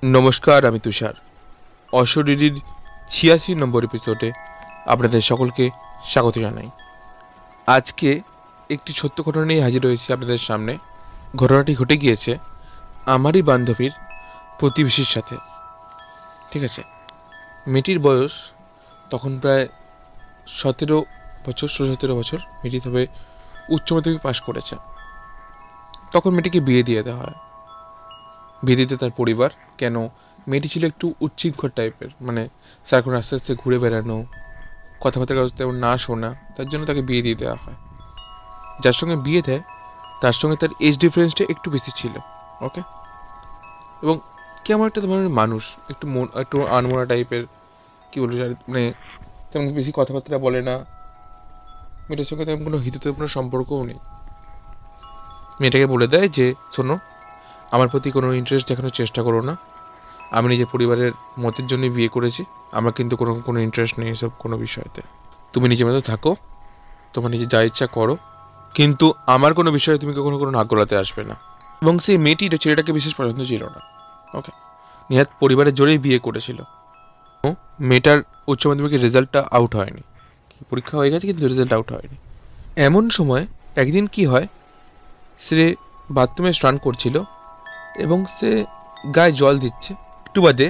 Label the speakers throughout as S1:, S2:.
S1: নমস্কার, আমি তুষার। অশরীরীর ৮৬ নম্বর এপিসোডে আপনাদের সকলকে স্বাগত জানাই। আজকে একটি সত্য ঘটনা নিয়ে হাজির হয়েছি আপনাদের সামনে। ঘটনাটি ঘটে গিয়েছে আমারই বান্ধবীর প্রতিবেশীর সাথে। ঠিক আছে, মেয়েটির বয়স তখন প্রায় ১৭ বছর। মেয়েটি তবে উচ্চ মাধ্যমিক পাশ করেছে। তখন মেয়েটিকে বিয়ে দিয়ে দেওয়া হয়। বিয়ে দিতে তার পরিবার, কেন, মেয়েটি ছিল একটু উচ্ছৃঙ্খল টাইপের, মানে সারাক্ষণ আস্তে আস্তে ঘুরে বেড়ানো, কথাবার্তার কাজ তেমন না শোনা, তার জন্য তাকে বিয়ে দিয়ে দেওয়া হয়। যার সঙ্গে বিয়ে দেয় তার সঙ্গে তার এজ ডিফারেন্সটা একটু বেশি ছিল। ওকে, এবং কেমন একটা ধরনের মানুষ, একটু আনমোনা টাইপের, কী বলবো, মানে তেমন বেশি কথাবার্তা বলে না। মেয়েটার সঙ্গে তেমন কোনো হিতপূর্ণ সম্পর্কও নেই। মেয়েটাকে বলে দেয় যে, শোনো, আমার প্রতি কোনো ইন্টারেস্ট দেখানোর চেষ্টা করো না। আমি নিজের পরিবারের মতের জন্য বিয়ে করেছি, আমার কিন্তু কোনো ইন্টারেস্ট নেই এসব কোনো বিষয়তে। তুমি নিজের মতো থাকো, তোমার নিজে যা ইচ্ছা করো, কিন্তু আমার কোনো বিষয়ে তুমি কখনো কোনো নাক গলাতে আসবে না। এবং সেই মেয়েটির ছেলেটাকে বিশেষ পছন্দ ছিল না। ওকে, নিহাত পরিবারের জোরেই বিয়ে করেছিল। মেয়েটার উচ্চ মাধ্যমিকের রেজাল্টটা আউট হয়নি। পরীক্ষা হয়ে গেছে কিন্তু রেজাল্ট আউট হয়নি। এমন সময় একদিন কি হয়, সে বাথরুমে স্নান করছিল এবং সে গায়ে জল দিচ্ছে। একটু বাদে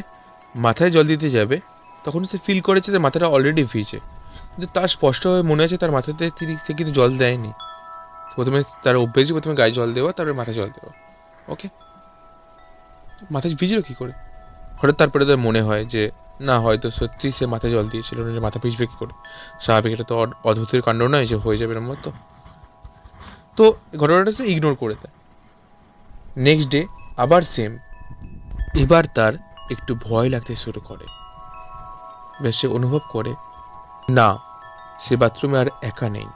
S1: মাথায় জল দিতে যাবে, তখন সে ফিল করেছে যে মাথাটা অলরেডি ভিজে, কিন্তু তার স্পষ্টভাবে মনে আছে তার মাথাতে সে কিন্তু জল দেয়নি। প্রথমে তার অভ্যেসই প্রথমে গায়ে জল দেওয়া, তারপরে মাথায় জল দেওয়া। ওকে, মাথায় ভিজলো কী করে? হঠাৎ তারপরে তার মনে হয় যে না, হয়তো সত্যি সে মাথায় জল দিয়েছিল, মাথা ভিজবে কী করে? স্বাভাবিক, এটা তো অদ্ভুতের কাণ্ড নয় যে হয়ে যাবে এরম মতো। তো ঘটনাটা সে ইগনোর করে দেয়। নেক্সট ডে আবার সেম। এবার তার একটু ভয় লাগতে শুরু করে। বেশ, সে অনুভব করে না, সে বাথরুমে আর একা নেই।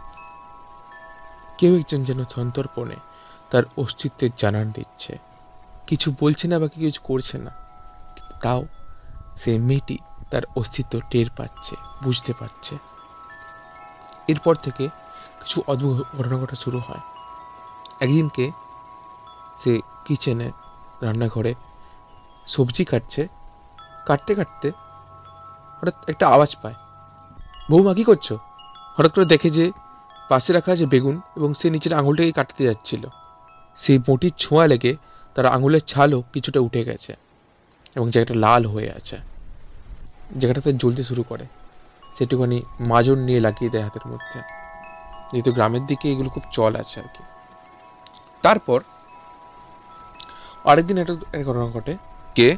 S1: কেউ একজন যেন সন্তর্পণে তার অস্তিত্বের জানান দিচ্ছে। কিছু বলছে না বা কিছু করছে না, তাও সে মেয়েটি তার অস্তিত্ব টের পাচ্ছে, বুঝতে পারছে। এরপর থেকে কিছু অদ্ভুত ঘটনা ঘটা শুরু হয়। একদিনকে সে কিচেনে, রান্নাঘরে সবজি কাটছে, কাটতে কাটতে হঠাৎ একটা আওয়াজ পায়, বৌমা কী করছো? হঠাৎ করে দেখে যে পাশে রাখা আছে বেগুন, এবং সে নিচের আঙুলটাকে কাটতে যাচ্ছিল। সেই বটির ছোঁয়া লেগে তার আঙুলের ছালও কিছুটা উঠে গেছে এবং জায়গাটা লাল হয়ে আছে। জায়গাটাতে জ্বলতে শুরু করে। সেটুখানি মাজন নিয়ে লাগিয়ে দেয় হাতের মধ্যে, যেহেতু গ্রামের দিকে এগুলো খুব চল আছে আর কি। তারপর আরেকদিন একটা ঘটনা ঘটে, কে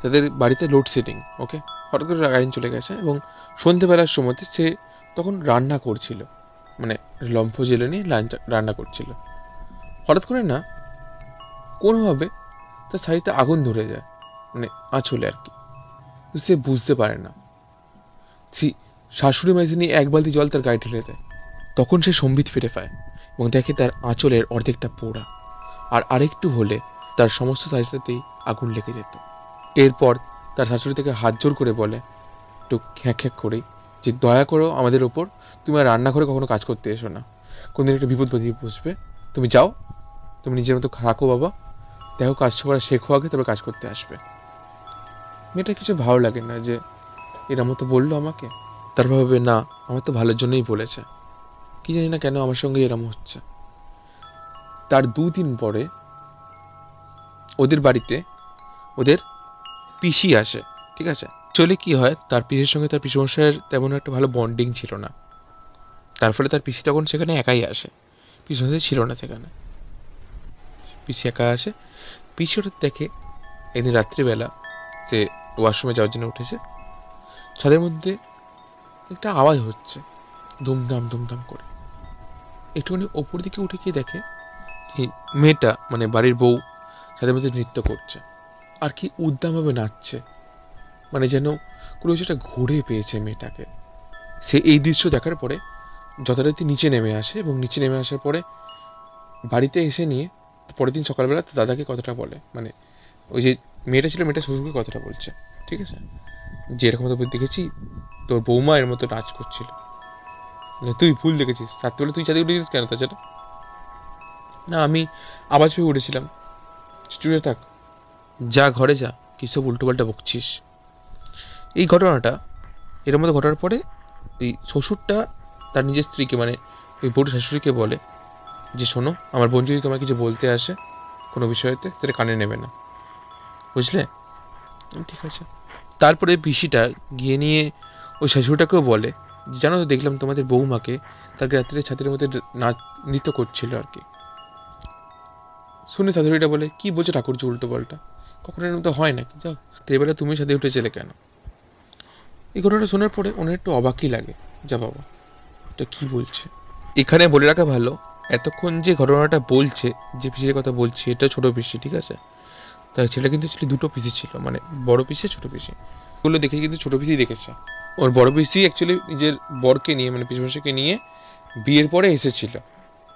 S1: তাদের বাড়িতে লোডশেডিং। ওকে, হঠাৎ করে কারেন্ট চলে গেছে এবং সন্ধেবেলার সময়তে সে তখন রান্না করছিল, মানে লম্ফ জেলে নিয়ে রান্না করছিল। হঠাৎ করে না কোনোভাবে তার শাড়িতে আগুন ধরে যায়, মানে আঁচলে আর কি। সে বুঝতে পারে না। শাশুড়ি মেঝে নিয়ে এক বালতি জল তার গায়ে ঢেলে দেয়। তখন সে সম্বিত ফিরে পায় এবং দেখে তার আঁচলের অর্ধেকটা পোড়া, আর আরেকটু হলে তার সমস্ত শাড়িটাতেই আগুন লেগে যেত। এরপর তার শাশুড়ি থেকে হাত জোর করে বলে, একটু খ্যাঁক খ্যাঁক করেই, যে দয়া করো আমাদের ওপর, তুমি আর রান্নাঘরে কখনো কাজ করতে এসো না। কোনদিন একটা বিপদ বাঁধিয়ে বসবে, তুমি যাও, তুমি নিজের মতো থাকো বাবা, দেখো কাজ করা শেখো আগে, তবে কাজ করতে আসবে। মেয়েটা কিছু ভালো লাগে না যে এরা মতো বললো আমাকে। তার ভাবে না, আমার তো ভালোর জন্যই বলেছে, কি জানি না কেন আমার সঙ্গে এরম হচ্ছে। তার 2 দিন পরে ওদের বাড়িতে ওদের পিসি আসে। ঠিক আছে, চলে কি হয়, তার পিসির সঙ্গে তার পিসমশাইয়ের তেমন একটা ভালো বন্ডিং ছিল না। তার ফলে তার পিসি তখন সেখানে একাই আসে, পিসমশাই ছিল না সেখানে। পিসি একা আসে। পিসি ওটা দেখে এদিন রাত্রিবেলা সে ওয়াশরুমে যাওয়ার জন্য উঠেছে, ছাদের মধ্যে একটা আওয়াজ হচ্ছে, ধুমধাম ধুমধাম করে। একটুখানি ওপর দিকে উঠে গিয়ে দেখে মেয়েটা, মানে বাড়ির বউ, ছাদের মধ্যে নৃত্য করছে আর কি উদ্দামভাবে নাচছে, মানে যেন কোনো কিছুটা ঘুরে পেয়েছে মেয়েটাকে। সে এই দৃশ্য দেখার পরে যথারীতি নিচে নেমে আসে, এবং নিচে নেমে আসার পরে বাড়িতে এসে নিয়ে পরের দিন সকালবেলা তার দাদাকে কথাটা বলে, মানে ওই যে মেয়েটা ছিল, মেয়েটা শ্বশুরকে কথাটা বলছে। ঠিক আছে, যে এরকম তো দেখেছি তোর বৌমা এর মতো নাচ করছিল, মানে তুই ভুল দেখেছিস, রাত্রিবেলা তুই ছাদে উঠেছিস কেন? তাছাড়া না, আমি আওয়াজ পেয়ে উঠেছিলাম। চুড়ে থাক, যা ঘরে যা, কিসব উল্টোপাল্টা বকছিস। এই ঘটনাটা এর মধ্যে ঘটার পরে ওই শ্বশুরটা তার নিজের স্ত্রীকে মানে ওই বউর শাশুড়িকে বলে যে শোনো, আমার বোন যদি তোমার কিছু বলতে আসে কোনো বিষয়েতে সেটা কানে নেবে না, বুঝলে? ঠিক আছে। তারপরে পিসিটা গিয়ে নিয়ে ওই শাশুড়িটাকেও বলে যে জানো তো, দেখলাম তোমাদের বৌমাকে কালকে রাত্রে ছাদের মধ্যে নাচ নৃত্য করছিল আর কি। শুনে শাশুড়িটা বলে কি বলছো ঠাকুরজি উল্টো পাল্টা, কখনো এর মতো হয় নাকি, যাও। তো এবারে তুমি সাথে উঠেছিলে কেন? এই ঘটনাটা শোনার পরে ওনার একটু অবাকই লাগে, যা বাবা এটা কী বলছে। এখানে বলে রাখা ভালো, এতক্ষণ যে ঘটনাটা বলছে, যে পিসির কথা বলছে, এটা ছোটো পিসি, ঠিক আছে? তার ছেলে কিন্তু অ্যাকচুয়ালি দুটো পিসি ছিল, মানে বড় পিসি ছোটো পিসি। ওগুলো দেখে কিন্তু ছোটো পিসি দেখেছে। ওর বড় পিসি অ্যাকচুয়ালি নিজের বরকে নিয়ে মানে পিসমশাইকে নিয়ে বিয়ের পরে এসেছিল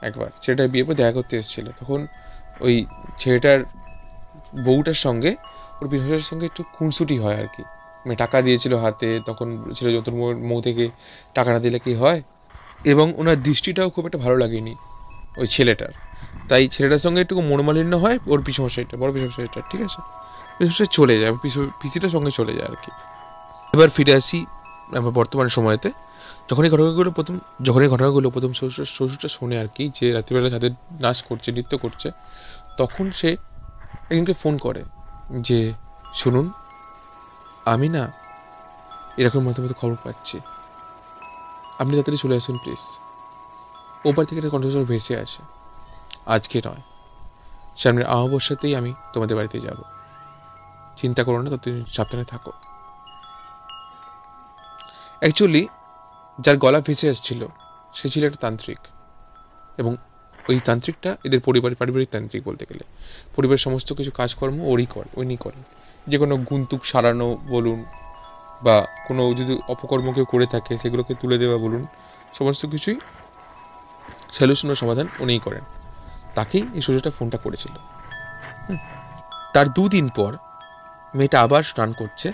S1: একবার, ছেলেটার বিয়ের পর দেখা করতে এসেছিলো। তখন ওই ছেলেটার বউটার সঙ্গে ওর পিসমশাইয়ের সঙ্গে একটু খুনসুটি হয় আর কি, মানে টাকা দিয়েছিল হাতে, তখন ছেলে যত মৌ থেকে টাকা না দিলে কি হয়। এবং ওনার দৃষ্টিটাও খুব একটা ভালো লাগেনি ওই ছেলেটার, তাই ছেলেটার সঙ্গে একটু মনোমালিন্য হয় ওর পিসমশাইটা, বড় পিসমশাইটা, ঠিক আছে? পিসমশাই চলে যায়, পিসিটার সঙ্গে চলে যায় আর কি। এবার ফিরে আসি আমার বর্তমান সময়তে। যখনই ঘটনাগুলো প্রথম শ্বশুরটা শোনে আর কি, যে রাত্রিবেলা তাদের নাচ করছে, নৃত্য করছে, তখন সে একজনকে ফোন করে যে শুনুন, আমি না এরকম মতো খবর পাচ্ছি, আপনি তাড়াতাড়ি চলে আসুন প্লিজ। ওপার থেকে একটা কণ্ঠস্বর ভেসে আসে, আজকে নয়, সামনের অমাবস্যাতেই আমি তোমাদের বাড়িতে যাব, চিন্তা করো না, ততদিন সাবধানে থাকো। অ্যাকচুয়ালি যার গলা ভেসে আসছিল সে ছিল একটা তান্ত্রিক, এবং ওই তান্ত্রিকটা এদের পারিবারিক তান্ত্রিক বলতে গেলে। পরিবারের সমস্ত কিছু কাজকর্ম উনি করেন, যে কোনো গুন্তুক সারানো বলুন, বা কোনো যদি অপকর্ম কেউ করে থাকে সেগুলোকে তুলে দেওয়া বলুন, সমস্ত কিছুই সলিউশন ও সমাধান উনিই করেন। তাকেই এই শ্বশুরটা ফোনটা করেছিল। তার 2 দিন পর মেয়েটা আবার স্নান করছে,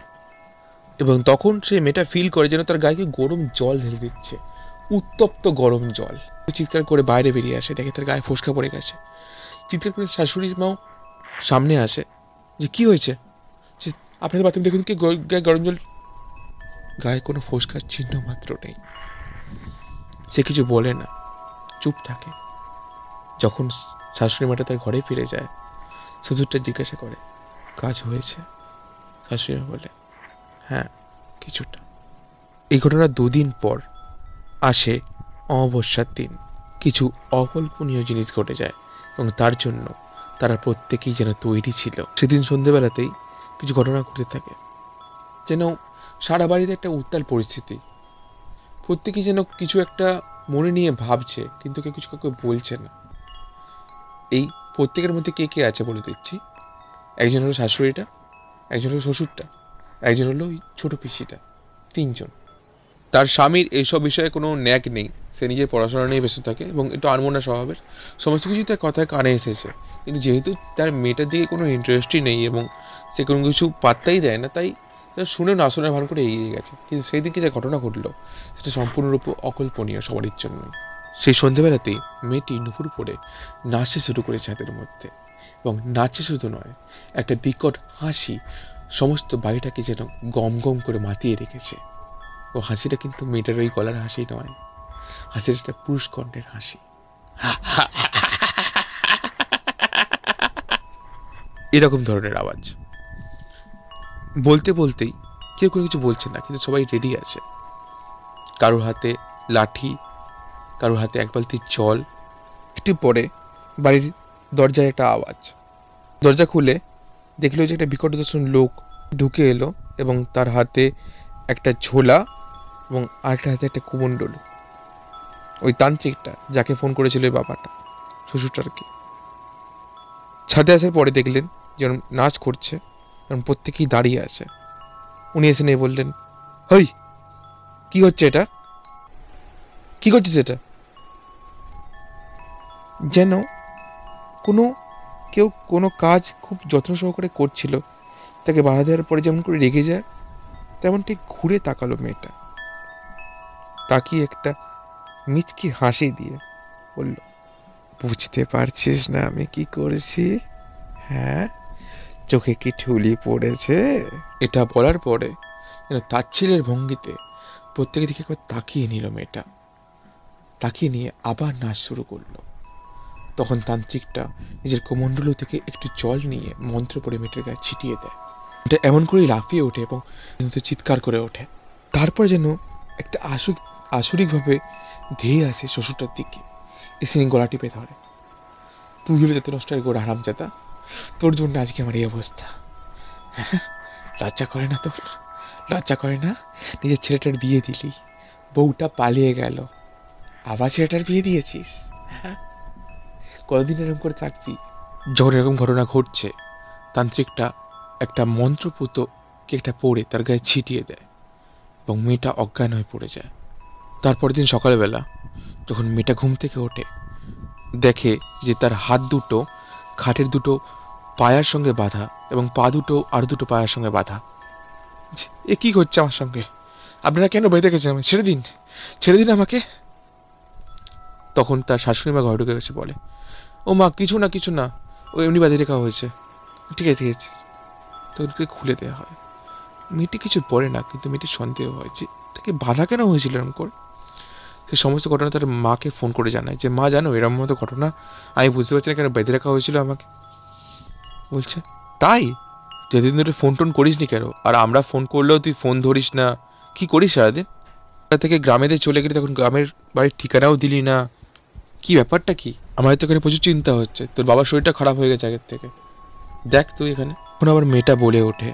S1: এবং তখন সে মেয়েটা ফিল করে যেন তার গায়ে গরম জল ঢেলে দিচ্ছে, উত্তপ্ত গরম জল। চিৎকার করে বাইরে বেরিয়ে আসে, দেখে তার গায়ে ফোসকা পড়ে গেছে। চিৎকার করে শাশুড়ির মাও সামনে আসে যে কি হয়েছে, যে আপনাদের বাথরুম দেখুন কি গায়ে গরম জল। গায়ে কোনো ফোসকার চিহ্ন মাত্র নেই। সে কিছু বলে না, চুপ থাকে। যখন শাশুড়ি মাটা তার ঘরে ফিরে যায়, শ্বশুরটা জিজ্ঞাসা করে কাজ হয়েছে? শাশুড়ি মা বলে হ্যাঁ কিছুটা। এই ঘটনার 2 দিন পর আসে অমাবস্যার দিন। কিছু অকল্পনীয় জিনিস ঘটে যায়, এবং তার জন্য তারা প্রত্যেকেই যেন তৈরি ছিল। সেদিন সন্ধেবেলাতেই কিছু ঘটনা ঘটতে থাকে, যেন সারা বাড়িতে একটা উত্তাল পরিস্থিতি। প্রত্যেকেই যেন কিছু একটা মনে নিয়ে ভাবছে, কিন্তু কেউ কিছু কাউকে বলছে না। এই প্রত্যেকের মধ্যে কে কে আছে বলে দিচ্ছি। একজন হলো শাশুড়িটা, একজন হলো শ্বশুরটা, একজন হলো ওই ছোটো পিসিটা, 3জন। তার স্বামীর এইসব বিষয়ে কোনো ন্যাক নেই, সে নিজের পড়াশোনা নিয়ে ব্যস্ত থাকে এবং একটু আনমনা স্বভাবের। সমস্ত কিছুই তার কথায় কানে এসেছে, কিন্তু যেহেতু তার মেয়েটার দিকে কোনো ইন্টারেস্টই নেই এবং সে কোনো কিছু পাত্তাই দেয় না, তাই শুনেও না শোনার ভান করে এগিয়ে গেছে। কিন্তু সেই দিকে যে ঘটনা ঘটলো সেটা সম্পূর্ণরূপে অকল্পনীয় সবারই জন্যই। সেই সন্ধ্যেবেলাতেই মেয়েটি নুপুর পরে নাচতে শুরু করেছে হাতের মধ্যে, এবং নাচে শুধু নয়, একটা বিকট হাসি সমস্ত বাড়িটাকে যেন গম গম করে মাতিয়ে রেখেছে। ও হাসিটা কিন্তু মেয়েটার ওই গলার হাসি নয়, হাসির একটা পুরুষ কণ্ঠের হাসি। এরকম ধরনের আওয়াজ। বলতে বলতেই কেউ কোনো কিছু বলছে না, কিন্তু সবাই রেডি আছে। কারোর হাতে লাঠি, কারোর হাতে এক বালতি জল। একটু পরে বাড়ির দরজায় একটা আওয়াজ। দরজা খুলে দেখলো যে একটা বিকট দর্শন লোক ঢুকে এলো, এবং তার হাতে একটা ঝোলা এবং আরেকটা হাতে একটা কুমণ্ডল। ওই তান্ত্রিকটা যাকে ফোন করেছিল ওই বাবাটা, শ্বশুরটাকে। ছাদে আসার পরে দেখলেন যেন নাচ করছে, এবং প্রত্যেকেই দাঁড়িয়ে আছে। উনি এসে নিয়ে বললেন, হই কি হচ্ছে এটা, কি করছিস এটা? যেন কেউ কোনো কাজ খুব যত্ন সহকারে করছিল, তাকে বাধা দেওয়ার পরে যেমন করে রেগে যায়, তেমন ঠিক ঘুরে তাকালো মেয়েটা, তাকিয়ে একটা মিচকি হাসি দিয়ে বলল, বুঝতে পারছিস না আমি কি করেছি? হ্যাঁ,
S2: চোখে কি ঠুলি পড়েছে?
S1: এটা বলার পরে যেন তাচ্ছিল্যের ভঙ্গিতে প্রত্যেকের দিকে একবার তাকিয়ে নিল মেয়েটা। তাকিয়ে নিয়ে আবার নাচ শুরু করলো। তখন তান্ত্রিকটা নিজের কোমণ্ডলু থেকে একটু জল নিয়ে মন্ত্র পড়ে মেয়েটার গায়ে ছিটিয়ে দেয়। এটা এমন করেই লাফিয়ে ওঠে এবং চিৎকার করে ওঠে। তারপর যেন একটা আসরিকভাবে ধেয়ে আসে শ্বশুরটার দিকে, এসে গলা টিপে ধরে। তুই হলে যাতে নষ্ট হয় গোড়া হারামজাদা, তোর জন্য আজকে আমার এই অবস্থা। লজ্জা করে না তোর? লজ্জা করে না? নিজের ছেলেটার বিয়ে দিলি, বউটা পালিয়ে গেল, আবার ছেলেটার বিয়ে দিয়েছিস? হ্যাঁ, কতদিন এরকম করে থাকবি? যখন এরকম ঘটনা ঘটছে, তান্ত্রিকটা একটা মন্ত্রপুত কেকটা পড়ে তার গায়ে ছিটিয়ে দেয় এবং মেয়েটা অজ্ঞান হয়ে পড়ে যায়। তারপরের দিন সকালবেলা যখন মেয়েটা ঘুম থেকে ওঠে, দেখে যে তার হাত দুটো খাটের দুটো পায়ার সঙ্গে বাঁধা এবং পা দুটো আর দুটো পায়ার সঙ্গে বাঁধা। এ কি হচ্ছে আমার সঙ্গে? আপনারা কেন বেঁধে গেছেন? আমি ছেড়ে দিন, ছেড়ে দিন আমাকে। তখন তার শাশুড়ি মা ঘরে ঢুকে গেছে, বলে, ও মা কিছু না কিছু না, ও এমনি বাঁধিয়ে রেখা হয়েছে। ঠিক আছে ঠিক আছে। তো ওকে খুলে দেওয়া হয়। মেয়েটি কিছু পড়ে না, কিন্তু মেয়েটির সন্দেহ হয় যে তাকে বাধা কেন হয়েছিল এরকম করে। সে সমস্ত ঘটনা তার মাকে ফোন করে জানায় যে মা জানো এরকম মতো ঘটনা, আমি বুঝতে পারছি না কেন বেঁধে রাখা হয়েছিল আমাকে। বলছে তাই? যেদিন ধরে ফোন টোন করিস নি কেন? আর আমরা ফোন করলেও তুই ফোন ধরিস না, কি করিস সারাদিন? থেকে গ্রামেতে চলে গেলি, তখন গ্রামের বাড়ির ঠিকানাও দিলি না, কি ব্যাপারটা কি? আমার তো এখানে প্রচুর চিন্তা হচ্ছে, তোর বাবার শরীরটা খারাপ হয়ে গেছে আগের থেকে, দেখ তুই এখানে। এখন আবার মেয়েটা বলে ওঠে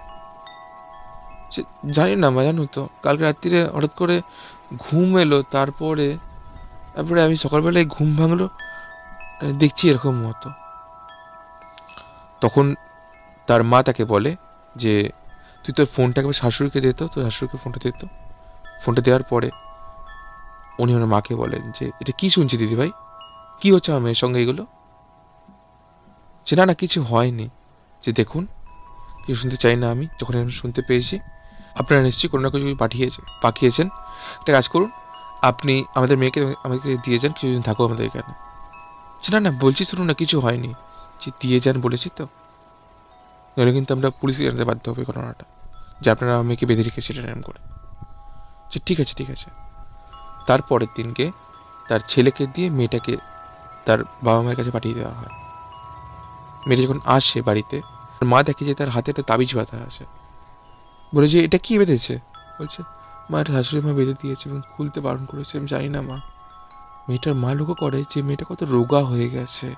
S1: যে জানি না মা, জানো তো কালকে রাত্রিরে হঠাৎ করে ঘুম এলো, তারপরে আমি সকালবেলায় ঘুম ভাঙলো, দেখছি এরকম মতো। তখন তার মা তাকে বলে যে তুই তোর ফোনটা একবার শাশুড়িকে দিত, তোর শাশুড়িকে ফোনটা দিত। ফোনটা দেওয়ার পরে উনি ওনার মাকে বলেন যে এটা কি শুনছি দিদি ভাই, কি হচ্ছে আমার মেয়ের সঙ্গে এগুলো? যে না না কিছু হয়নি, যে দেখুন কিছু শুনতে চাই না আমি, যখন আমি শুনতে পেয়েছি আপনারা নিশ্চয়ই কোনো না কিছু পাঠিয়েছেন। একটা কাজ করুন, আপনি আমাদের মেয়েকে আমাকে দিয়ে যান, কিছুদিন থাকো আমাদের এখানে। যে না না বলছি শুনুন না, কিছু হয়নি, যে দিয়ে যান বলেছি তো, নইলে কিন্তু আমরা পুলিশে জানাতে বাধ্য হবে ঘটনাটা, যে আপনারা আমার মেয়েকে বেঁধে রেখেছিলেন এরকম করে। যে ঠিক আছে ঠিক আছে। তারপরের দিনকে তার ছেলেকে দিয়ে মেয়েটাকে তার বাবা মায়ের কাছে পাঠিয়ে দেওয়া হয়। মেয়েটা যখন আসে বাড়িতে, মা দেখে যে তার হাতে একটা তাবিজ বাঁধা আছে। বলে যে এটা কি বেঁধেছে? বলছে মা এটা শাশুড়ি মা বেঁধে দিয়েছে এবং খুলতে বারণ করেছে, আমি জানি না মা। মেয়েটার মা লক্ষ্য করে যে মেয়েটা কত রোগা হয়ে গেছে,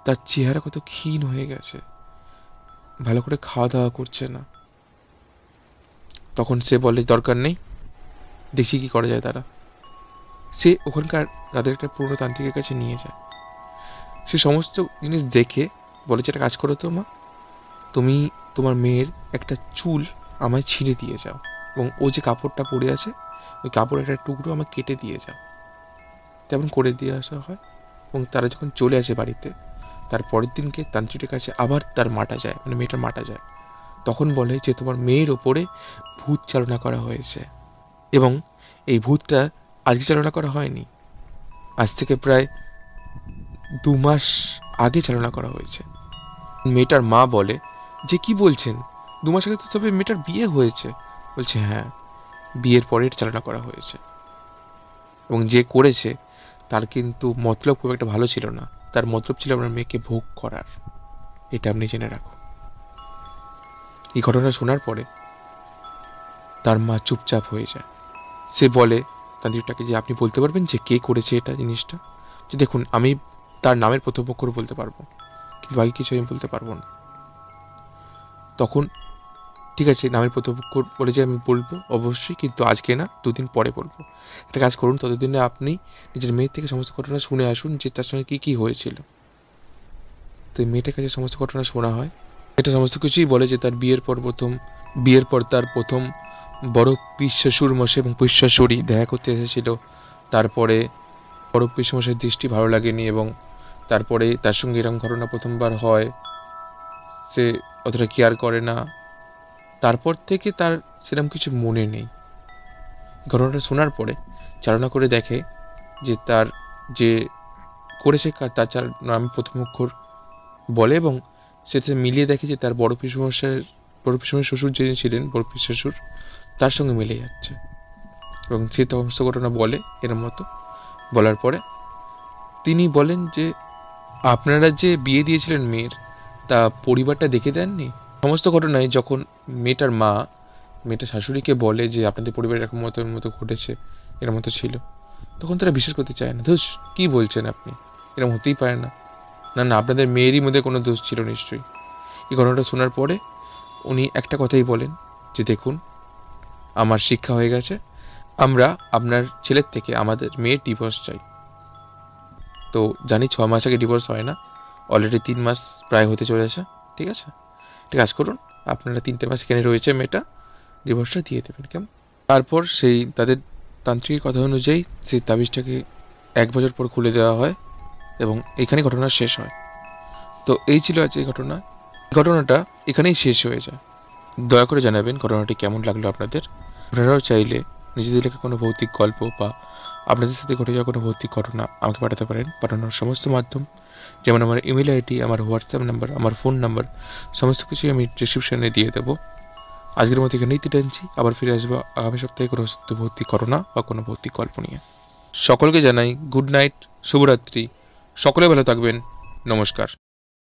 S1: তার চেহারা কত ক্ষীণ হয়ে গেছে, ভালো করে খাওয়া দাওয়া করছে না। তখন সে বলে দরকার নেই, দেখি কি করা যায় তারা। সে ওখানকার তাদের একটা পুরনো তান্ত্রিকের কাছে নিয়ে যায়। সে সমস্ত জিনিস দেখে বলে যে একটা কাজ করো তো মা, তুমি তোমার মেয়ের একটা চুল আমায় ছিঁড়ে দিয়ে যাও এবং ও যে কাপড়টা পরে আছে ওই কাপড়ের একটা টুকরো আমায় কেটে দিয়ে যাও। তেমন করে দিয়ে আসা হয় এবং তারা যখন চলে আসে বাড়িতে, তার পরের দিনকে তান্ত্রিকের কাছে আবার তার মাটা যায়, মানে মেয়েটার মাটা যায়। তখন বলে যে তোমার মেয়ের ওপরে ভূত চালনা করা হয়েছে এবং এই ভূতটা আজকে চালনা করা হয়নি, আজ থেকে প্রায় 2 মাস আগে চালনা করা হয়েছে। মেয়েটার মা বলে যে কি বলছেন, 2 মাস আগে তো তবে মেয়েটার বিয়ে হয়েছে। বলছে হ্যাঁ, বিয়ের পরে এটা চালনা করা হয়েছে এবং যে করেছে তার কিন্তু মতলব খুব একটা ভালো ছিল না, তার মতলব ছিল আপনার মেয়েকে ভোগ করার। এটা আপনি জেনে রাখুন। এই ঘটনা শোনার পরে তার মা চুপচাপ হয়ে যায়। সে বলে তান্ত্রিকটাকে যে আপনি বলতে পারবেন যে কে করেছে এটা জিনিসটা? যে দেখুন আমি তার নামের প্রত্যক্ষ বলতে পারবো, কিন্তু বাকি কিছু আমি বলতে পারবো না। তখন ঠিক আছে নামের প্রত্যক্ষ বলে যে আমি বলবো অবশ্যই, কিন্তু আজকে না, 2 দিন পরে বলবো। একটা কাজ করুন, ততদিনে আপনি নিজের মেয়ের থেকে সমস্ত ঘটনা শুনে আসুন যে তার সঙ্গে কী কী হয়েছিল। তো মেয়েটার কাছে সমস্ত ঘটনা শোনা হয়। এটা সমস্ত কিছুই বলে যে তার বিয়ের পর তার প্রথম বড় পিশ্বশুর মশাই এবং পিশ্বশুড়ি দেখা করতে এসেছিল। তারপরে বড় পিসমশাইয়ের দৃষ্টি ভালো লাগেনি এবং তারপরে তার সঙ্গে এরকম ঘটনা প্রথমবার হয়, সে অতটা কেয়ার করে না। তারপর থেকে তার সেরকম কিছু মনে নেই। ঘটনাটা শোনার পরে চালনা করে দেখে যে তার যে করেছে তার নাম প্রথম অক্ষর বলে এবং সেটা মিলিয়ে দেখে যে তার বড় পিসমশাইয়ের শ্বশুর যিনি ছিলেন, বড় পিস শ্বশুর, তার সঙ্গে মিলে যাচ্ছে। এবং সে সমস্ত ঘটনা বলে এরম মতো। বলার পরে তিনি বলেন যে আপনারা যে বিয়ে দিয়েছিলেন মেয়ের, তা পরিবারটা দেখে দেননি? সমস্ত ঘটনায় যখন মেয়েটার শাশুড়িকে বলে যে আপনাদের পরিবার এরকম মতো ঘটেছে, এরম মতো ছিল, তখন তারা বিশ্বাস করতে চায় না। ধুস, কী বলছেন আপনি, এরকম হতেই পারে না, না না আপনাদের মেয়েরই মধ্যে কোনো দোষ ছিল নিশ্চয়ই। এই ঘটনাটা শোনার পরে উনি একটা কথাই বলেন যে দেখুন, আমার শিক্ষা হয়ে গেছে, আমরা আপনার ছেলের থেকে আমাদের মেয়ের ডিভোর্স চাই। তো জানি 6 মাস আগে ডিভোর্স হয় না, অলরেডি 3 মাস প্রায় হতে চলেছে। ঠিক আছে, একটা কাজ করুন, আপনারা 3টে মাস এখানে রয়েছে, মেয়েটা ডিভোর্সটা দিয়ে দেবেন কেমন? তারপর সেই তাদের তান্ত্রিক কথা অনুযায়ী সেই তাবিজটাকে 1 বছর পর খুলে দেওয়া হয় এবং এখানে ঘটনা শেষ হয়। তো এই ছিল আজকে ঘটনা। ঘটনাটা এখানেই শেষ হয়ে যায়। দয়া করে জানাবেন ঘটনাটি কেমন লাগলো আপনাদের। আপনারাও চাইলে নিজেদের লেখা কোনো ভৌতিক গল্প বা আপনাদের সাথে ঘটে যাওয়া কোনো ভৌতিক ঘটনা আমাকে পাঠাতে পারেন। পাঠানোর সমস্ত মাধ্যম, যেমন আমার ইমেল আইডি, আমার হোয়াটসঅ্যাপ নাম্বার, আমার ফোন নাম্বার, সমস্ত কিছুই আমি ডিসক্রিপশানে দিয়ে দেবো। আজকের মতো এখানেই টানছি, আবার ফিরে আসবো আগামী সপ্তাহে কোনো সত্য ভৌতিক ঘটনা বা কোনো ভৌতিক গল্প নিয়ে। সকলকে জানাই গুড নাইট, শুভরাত্রি, সকলে ভালো থাকবেন, নমস্কার।